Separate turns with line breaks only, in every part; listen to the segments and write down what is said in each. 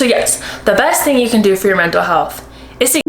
So yes, the best thing you can do for your mental health is to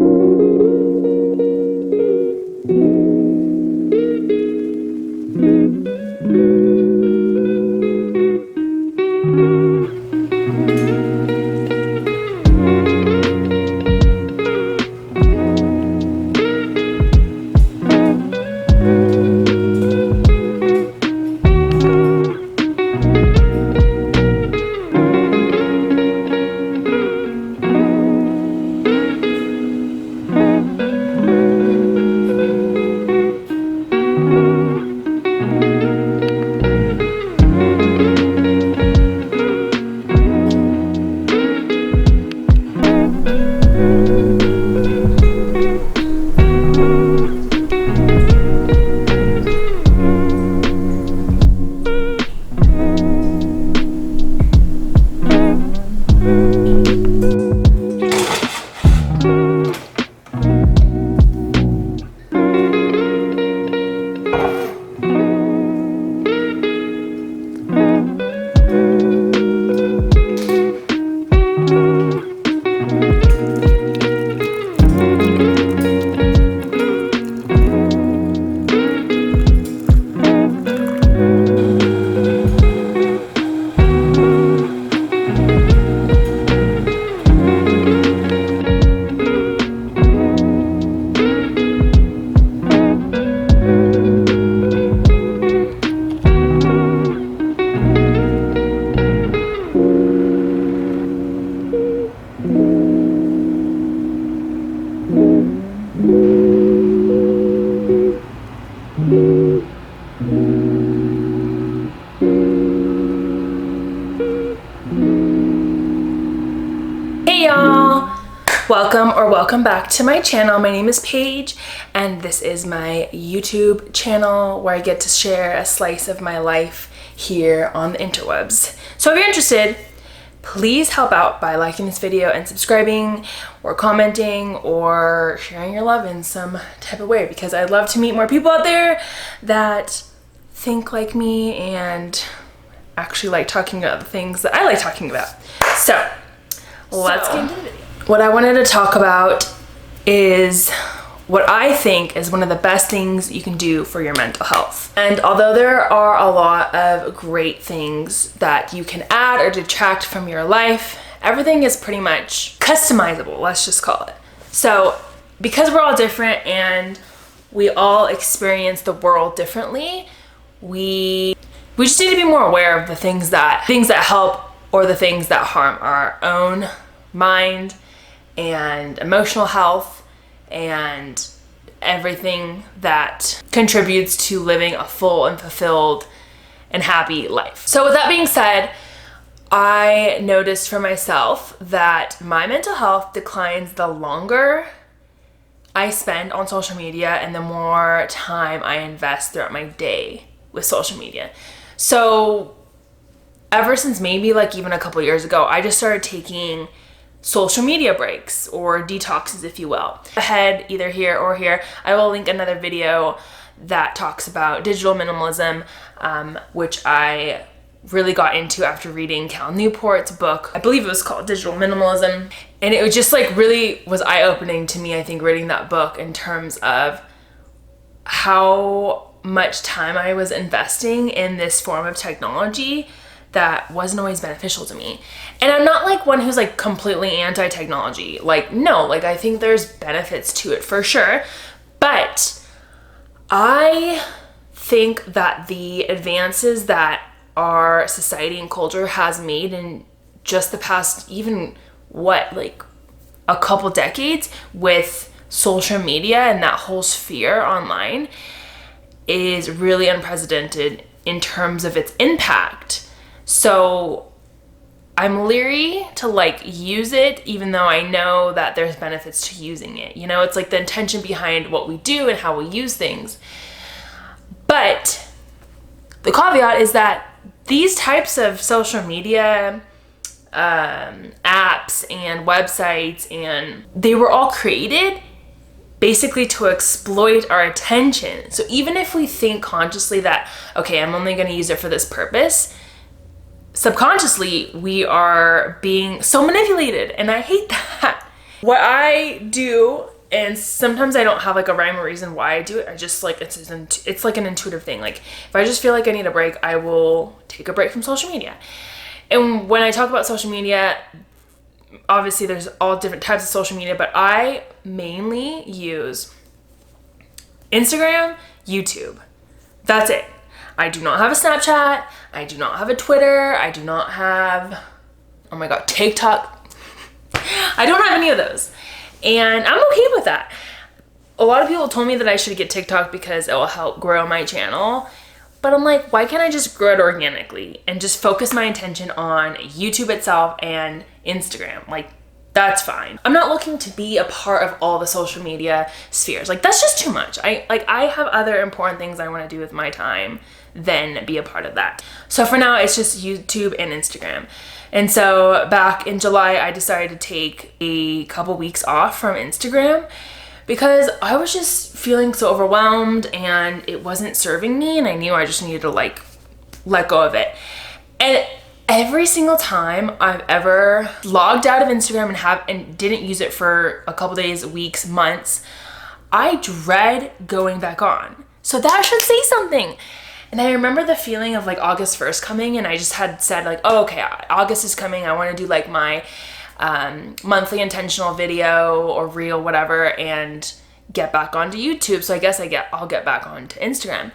welcome back to my channel. My name is Paige and this is my YouTube channel where I get to share a slice of my life here on the interwebs. So if you're interested, please help out by liking this video and subscribing or commenting or sharing your love in some type of way, because I'd love to meet more people out there that think like me and actually like talking about the things that I like talking about. So let's get into the video. What I wanted to talk about is what I think is one of the best things you can do for your mental health. And although there are a lot of great things that you can add or detract from your life, everything is pretty much customizable, let's just call it. So because we're all different and we all experience the world differently, we just need to be more aware of the things that help or the things that harm our own mind and emotional health and everything that contributes to living a full and fulfilled and happy life. So with that being said, I noticed for myself that my mental health declines the longer I spend on social media and the more time I invest throughout my day with social media. So ever since maybe like even a couple years ago, I just started taking social media breaks or detoxes, if you will. Ahead, either here or here, I will link another video that talks about digital minimalism, which I really got into after reading Cal Newport's book. I believe it was called Digital Minimalism. And it was just like really was eye-opening to me, I think, reading that book in terms of how much time I was investing in this form of technology that wasn't always beneficial to me. And I'm not like one who's like completely anti-technology. Like, no, like I think there's benefits to it for sure. But I think that the advances that our society and culture has made in just the past, even like a couple decades with social media and that whole sphere online is really unprecedented in terms of its impact. So I'm leery to like use it, even though I know that there's benefits to using it. You know, it's like the intention behind what we do and how we use things. But the caveat is that these types of social media apps and websites, and they were all created basically to exploit our attention. So even if we think consciously that, okay, I'm only going to use it for this purpose, subconsciously we are being so manipulated, and I hate that. What I do, and sometimes I don't have like a rhyme or reason why I do it, I just like, it's like an intuitive thing. Like if I just feel like I need a break, I will take a break from social media. And when I talk about social media, obviously there's all different types of social media, but I mainly use Instagram, YouTube. That's it. I do not have a Snapchat. I do not have a Twitter. I do not have, oh my God, TikTok. I don't have any of those. And I'm okay with that. A lot of people told me that I should get TikTok because it will help grow my channel. But I'm like, why can't I just grow it organically and just focus my attention on YouTube itself and Instagram? Like, that's fine. I'm not looking to be a part of all the social media spheres. Like, that's just too much. I have other important things I want to do with my time than be a part of that. So for now, it's just YouTube and Instagram. And so back in July, I decided to take a couple weeks off from Instagram because I was just feeling so overwhelmed and it wasn't serving me, and I knew I just needed to like let go of it. And every single time I've ever logged out of Instagram and didn't use it for a couple days, weeks, months, I dread going back on. So that should say something. And I remember the feeling of like August 1st coming, and I just had said like, oh, okay, August is coming. I want to do like my monthly intentional video or reel, whatever, and get back onto YouTube. So I guess I'll get back onto Instagram.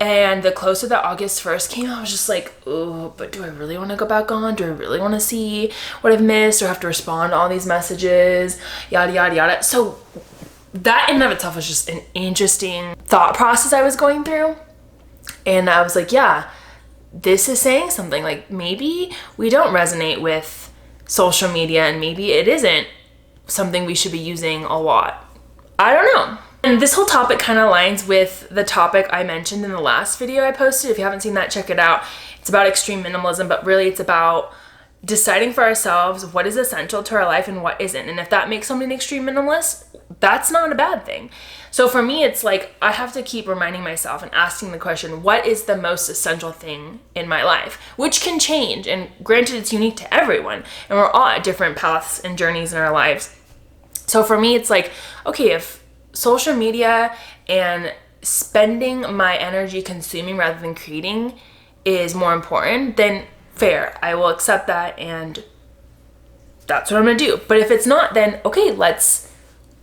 And the closer that August 1st came, I was just like, oh, but do I really want to go back on? Do I really want to see what I've missed or have to respond to all these messages? Yada, yada, yada. So that in and of itself was just an interesting thought process I was going through. And I was like, yeah, this is saying something. Like maybe we don't resonate with social media, and maybe it isn't something we should be using a lot. I don't know. And this whole topic kind of aligns with the topic I mentioned in the last video I posted. If you haven't seen that, check it out. It's about extreme minimalism, but really it's about deciding for ourselves what is essential to our life and what isn't. And if that makes somebody an extreme minimalist, that's not a bad thing. So for me, it's like I have to keep reminding myself and asking the question, what is the most essential thing in my life? Which can change. And granted, it's unique to everyone. And we're all at different paths and journeys in our lives. So for me, it's like, okay, if social media and spending my energy consuming rather than creating is more important, then fair, I will accept that, and that's what I'm gonna do. But if it's not, then okay, let's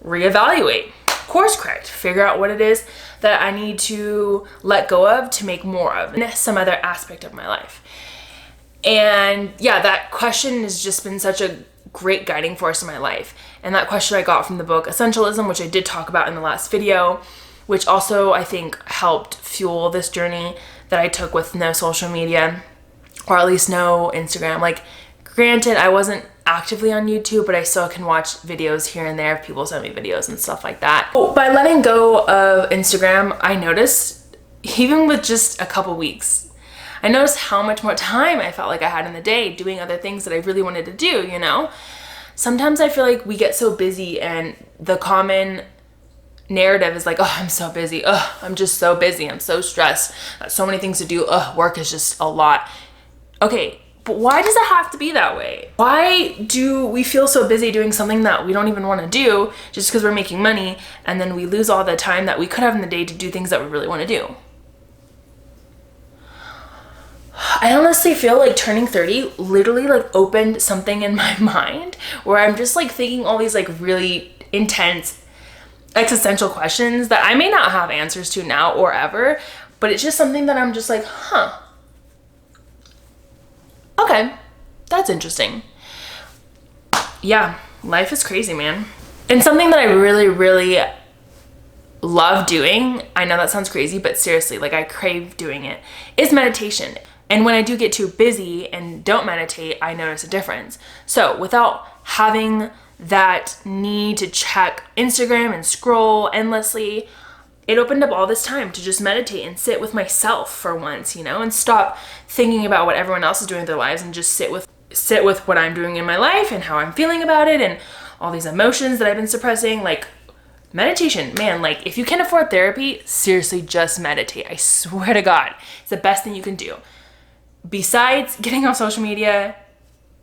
reevaluate, course correct, figure out what it is that I need to let go of to make more of in some other aspect of my life. And yeah, that question has just been such a great guiding force in my life. And that question I got from the book Essentialism, which I did talk about in the last video, which also I think helped fuel this journey that I took with no social media, or at least no Instagram. Like, granted, I wasn't actively on YouTube, but I still can watch videos here and there if people send me videos and stuff like that. By letting go of Instagram, I noticed, even with just a couple weeks, I noticed how much more time I felt like I had in the day doing other things that I really wanted to do, you know? Sometimes I feel like we get so busy, and the common narrative is like, oh, I'm so busy. Oh, I'm just so busy. I'm so stressed. So many things to do. Oh, work is just a lot. Okay, but why does it have to be that way? Why do we feel so busy doing something that we don't even want to do just because we're making money, and then we lose all the time that we could have in the day to do things that we really want to do? I honestly feel like turning 30 literally like opened something in my mind where I'm just like thinking all these like really intense existential questions that I may not have answers to now or ever, but it's just something that I'm just like, huh. Okay, that's interesting. Yeah, life is crazy, man. And something that I really, really love doing, I know that sounds crazy, but seriously, like I crave doing it, is meditation. And when I do get too busy and don't meditate, I notice a difference. So without having that need to check Instagram and scroll endlessly, it opened up all this time to just meditate and sit with myself for once, you know, and stop thinking about what everyone else is doing in their lives and just sit with what I'm doing in my life and how I'm feeling about it and all these emotions that I've been suppressing. Like, meditation, man, like if you can afford therapy, seriously, just meditate. I swear to God, it's the best thing you can do. besides getting off social media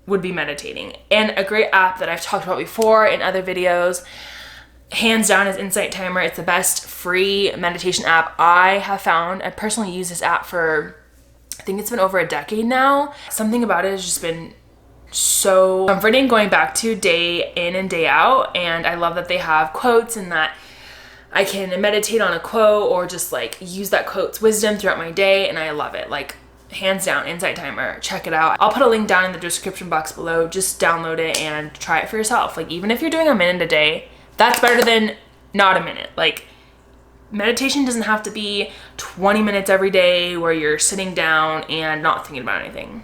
would be meditating. And a great app that I've talked about before in other videos, hands down, is Insight Timer. It's the best free meditation app I have found. I personally use this app for, I think it's been over a decade now. Something about it has just been so comforting going back to day in and day out. And I love that they have quotes and that I can meditate on a quote or just like use that quote's wisdom throughout my day. And I love it. Like, hands down, Insight Timer. Check it out. I'll put a link down in the description box below. Just download it and try it for yourself. Like, even if you're doing a minute a day, that's better than not a minute. Like, meditation doesn't have to be 20 minutes every day where you're sitting down and not thinking about anything.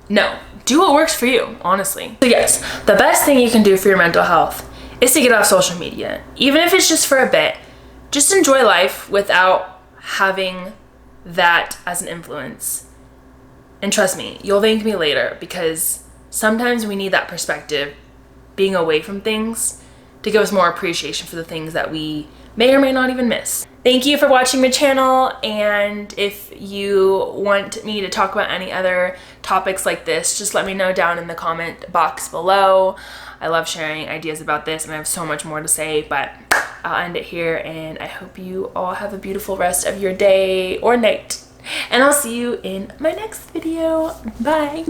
No, do what works for you, honestly. So yes, the best thing you can do for your mental health is to get off social media. Even if it's just for a bit, just enjoy life without having that as an influence. And trust me, you'll thank me later, because sometimes we need that perspective, being away from things, to give us more appreciation for the things that we may or may not even miss. Thank you for watching my channel, and if you want me to talk about any other topics like this, just let me know down in the comment box below. I love sharing ideas about this, and I have so much more to say, but I'll end it here, and I hope you all have a beautiful rest of your day or night, and I'll see you in my next video. Bye.